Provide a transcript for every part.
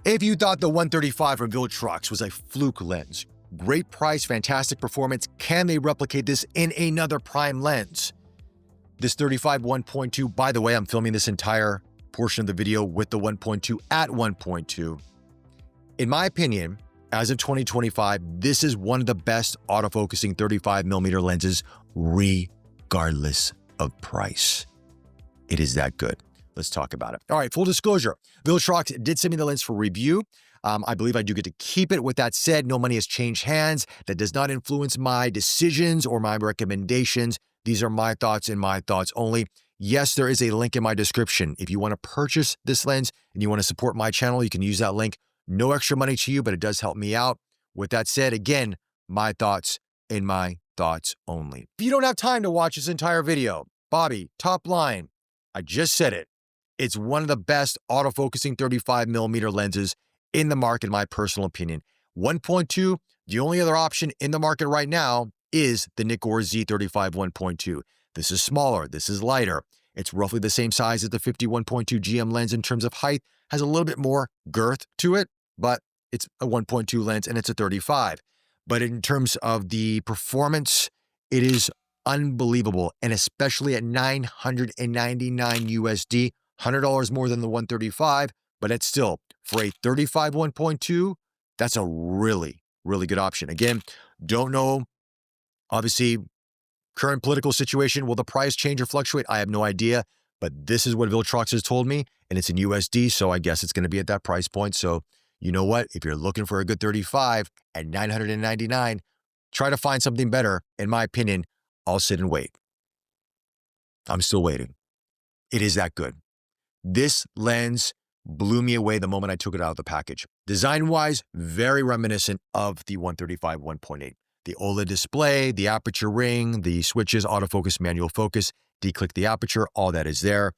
If you thought the 135 from Viltrox was a fluke lens, great price, fantastic performance, can they replicate this in another prime lens? This 35 1.2, by the way, I'm filming this entire portion of the video with the 1.2 at 1.2. In my opinion, as of 2025, this is one of the best autofocusing 35mm lenses, regardless of price. It is that good. Let's talk about it. All right, full disclosure, Viltrox did send me the lens for review. I believe I do get to keep it. With that said, no money has changed hands. That does not influence my decisions or my recommendations. These are my thoughts and my thoughts only. Yes, there is a link in my description. If you want to purchase this lens and you want to support my channel, you can use that link. No extra money to you, but it does help me out. With that said, again, my thoughts and my thoughts only. If you don't have time to watch this entire video, Bobby, top line, I just said it. It's one of the best autofocusing 35mm lenses in the market, in my personal opinion. 1.2, the only other option in the market right now is the Nikkor Z35 1.2. This is smaller, this is lighter. It's roughly the same size as the 51.2 GM lens in terms of height, has a little bit more girth to it, but it's a 1.2 lens and it's a 35. But in terms of the performance, it is unbelievable, and especially at $999 USD, $100 more than the 135, but it's still, for a 35 1.2, that's a really, really good option. Again, don't know, obviously, current political situation, will the price change or fluctuate? I have no idea, but this is what Viltrox has told me, and it's in USD, so I guess it's going to be at that price point. So you know what? If you're looking for a good 35 at $999, try to find something better. In my opinion, I'll sit and wait. I'm still waiting. It is that good. This lens blew me away the moment I took it out of the package. Design-wise, very reminiscent of the 135 1.8. The OLED display, the aperture ring, the switches, autofocus, manual focus, declick the aperture, all that is there.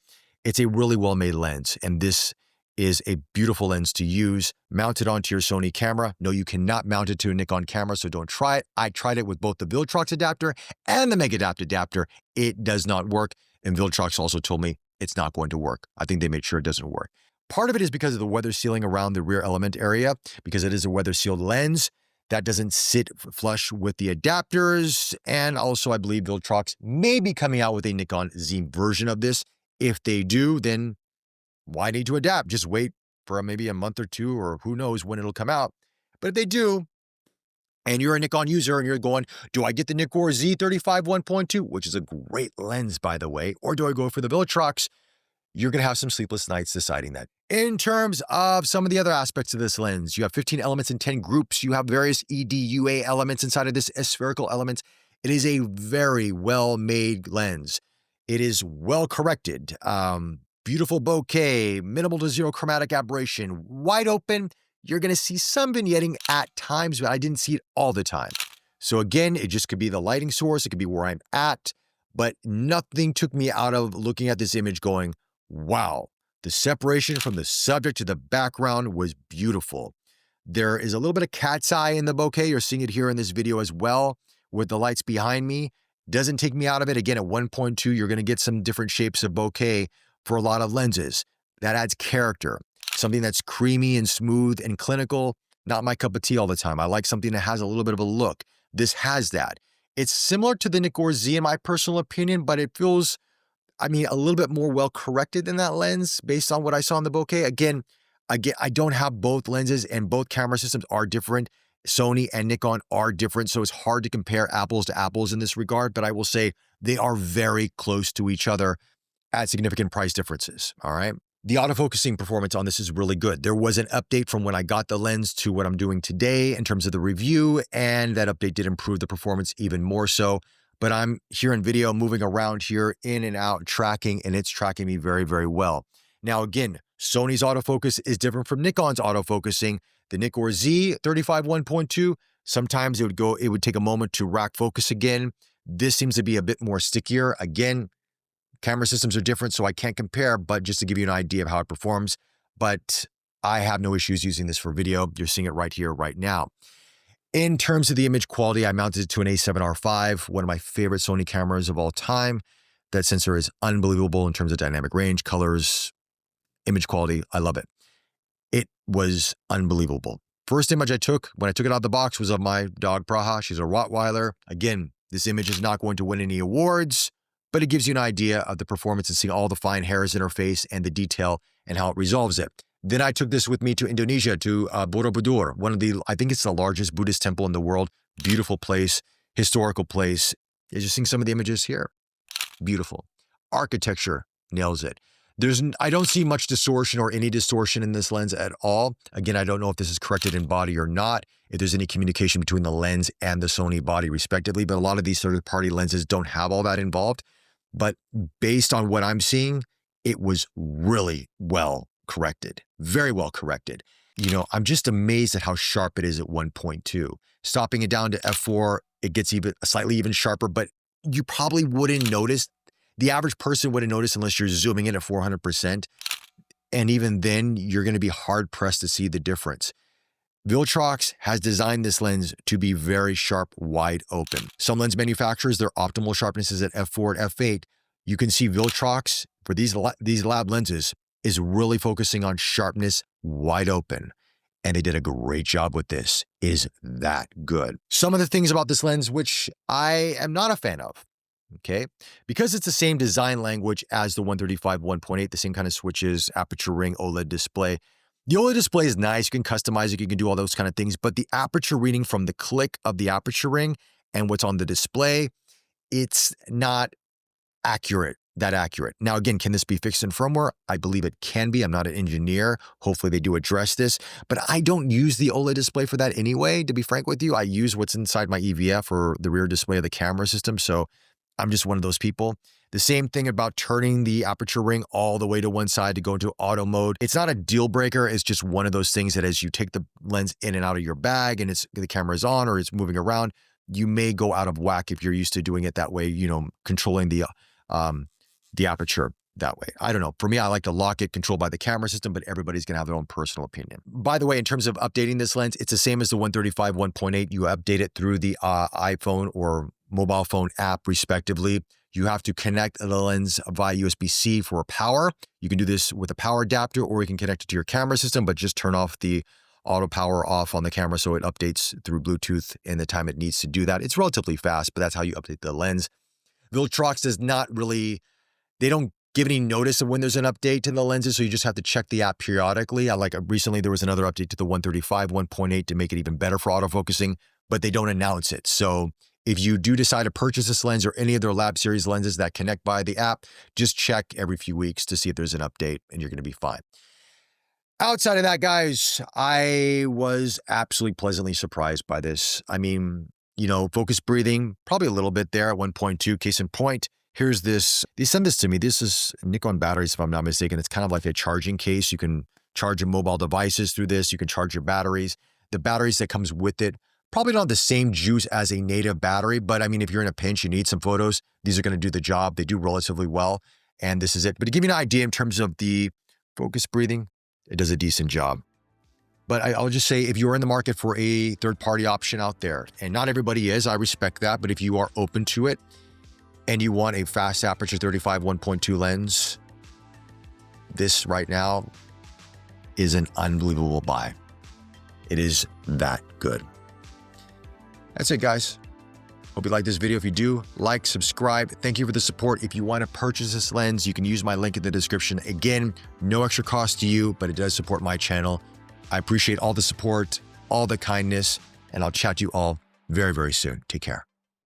It's a really well-made lens, and this is a beautiful lens to use. Mount it onto your Sony camera. No, you cannot mount it to a Nikon camera, so don't try it. I tried it with both the Viltrox adapter and the MegaAdapt adapter. It does not work, and Viltrox also told me it's not going to work. I think they made sure it doesn't work. Part of it is because of the weather sealing around the rear element area, because it is a weather sealed lens that doesn't sit flush with the adapters. And also, I believe Viltrox may be coming out with a Nikon Z version of this. If they do, then why need to adapt? Just wait for maybe a month or two, or who knows when it'll come out. But if they do, and you're a Nikon user and you're going, do I get the Nikkor Z35 1.2, which is a great lens, by the way, or do I go for the Viltrox? You're going to have some sleepless nights deciding that. In terms of some of the other aspects of this lens, you have 15 elements in 10 groups. You have various EDUA elements inside of this, spherical elements. It is a very well-made lens. It is well-corrected. Beautiful bokeh, minimal to zero chromatic aberration, wide open. You're going to see some vignetting at times, but I didn't see it all the time. So again, it just could be the lighting source. It could be where I'm at, but nothing took me out of looking at this image going, wow, the separation from the subject to the background was beautiful. There is a little bit of cat's eye in the bokeh. You're seeing it here in this video as well with the lights behind me. Doesn't take me out of it. Again, at 1.2, you're going to get some different shapes of bokeh for a lot of lenses. That adds character. Something that's creamy and smooth and clinical, not my cup of tea all the time. I like something that has a little bit of a look. This has that. It's similar to the Nikkor Z in my personal opinion, but it feels, a little bit more well-corrected than that lens based on what I saw in the bokeh. Again, I don't have both lenses, and both camera systems are different. Sony and Nikon are different, so it's hard to compare apples to apples in this regard, but I will say they are very close to each other at significant price differences, all right? The autofocusing performance on this is really good. There was an update from when I got the lens to what I'm doing today in terms of the review, and that update did improve the performance even more so. But I'm here in video, moving around here, in and out, tracking, and it's tracking me very, very well. Now, again, Sony's autofocus is different from Nikon's autofocusing. The Nikkor Z 35 1.2, sometimes it would take a moment to rack focus again. This seems to be a bit more stickier. Again, camera systems are different, so I can't compare, but just to give you an idea of how it performs. But I have no issues using this for video. You're seeing it right here, right now. In terms of the image quality, I mounted it to an A7RV, one of my favorite Sony cameras of all time. That sensor is unbelievable in terms of dynamic range, colors, image quality. I love it. It was unbelievable. First image I took when I took it out of the box was of my dog Praha. She's a Rottweiler. Again, this image is not going to win any awards, but it gives you an idea of the performance and seeing all the fine hairs in her face and the detail and how it resolves it. Then I took this with me to Indonesia, to Borobudur, one of the, I think it's the largest Buddhist temple in the world. Beautiful place, historical place. You're just seeing some of the images here. Beautiful. Architecture nails it. I don't see much distortion or any distortion in this lens at all. Again, I don't know if this is corrected in body or not, if there's any communication between the lens and the Sony body respectively, but a lot of these third-party lenses don't have all that involved. But based on what I'm seeing, it was really well corrected, very well corrected. You know, I'm just amazed at how sharp it is at 1.2. Stopping it down to f4, it gets slightly even sharper, but you probably wouldn't notice. The average person wouldn't notice unless you're zooming in at 400%. And even then, you're going to be hard-pressed to see the difference. Viltrox has designed this lens to be very sharp, wide open. Some lens manufacturers, their optimal sharpness is at f4 and f8. You can see Viltrox, for these lab lenses, is really focusing on sharpness, wide open. And they did a great job with this. It is that good. Some of the things about this lens which I am not a fan of. Okay, because it's the same design language as the 135 1.8, the same kind of switches, aperture ring, OLED display. The OLED display is nice. You can customize it. You can do all those kind of things. But the aperture reading from the click of the aperture ring and what's on the display, it's not that accurate. Now, again, can this be fixed in firmware? I believe it can be. I'm not an engineer. Hopefully they do address this. But I don't use the OLED display for that anyway, to be frank with you. I use what's inside my EVF or the rear display of the camera system. So I'm just one of those people. The same thing about turning the aperture ring all the way to one side to go into auto mode. It's not a deal breaker. It's just one of those things that as you take the lens in and out of your bag and the camera is on or it's moving around, you may go out of whack if you're used to doing it that way, you know, controlling the aperture that way. I don't know. For me, I like to lock it, controlled by the camera system, but everybody's going to have their own personal opinion. By the way, in terms of updating this lens, it's the same as the 135 1.8. You update it through the iPhone or mobile phone app, respectively. You have to connect the lens via USB-C for power. You can do this with a power adapter, or you can connect it to your camera system, but just turn off the auto power off on the camera so it updates through Bluetooth in the time it needs to do that. It's relatively fast, but that's how you update the lens. Viltrox does not really, they don't give any notice of when there's an update to the lenses, so you just have to check the app periodically. Recently there was another update to the 135 1.8 to make it even better for autofocusing, but they don't announce it. So if you do decide to purchase this lens or any of their Lab Series lenses that connect via the app, just check every few weeks to see if there's an update and you're going to be fine. Outside of that, guys, I was absolutely pleasantly surprised by this. I mean, you know, focus breathing, probably a little bit there at 1.2. Case in point, here's this. They sent this to me. This is Nikon batteries, if I'm not mistaken. It's kind of like a charging case. You can charge your mobile devices through this. You can charge your batteries. The batteries that comes with it probably don't have the same juice as a native battery, but I mean, if you're in a pinch, you need some photos, these are going to do the job. They do relatively well, and this is it. But to give you an idea in terms of the focus breathing, it does a decent job. But I'll just say, if you're in the market for a third-party option out there, and not everybody is, I respect that, but if you are open to it, and you want a fast aperture 35 1.2 lens, this right now is an unbelievable buy. It is that good. That's it, guys. Hope you like this video. If you do, like, subscribe. Thank you for the support. If you want to purchase this lens, you can use my link in the description. Again, no extra cost to you, but it does support my channel. I appreciate all the support, all the kindness, and I'll chat to you all very, very soon. Take care.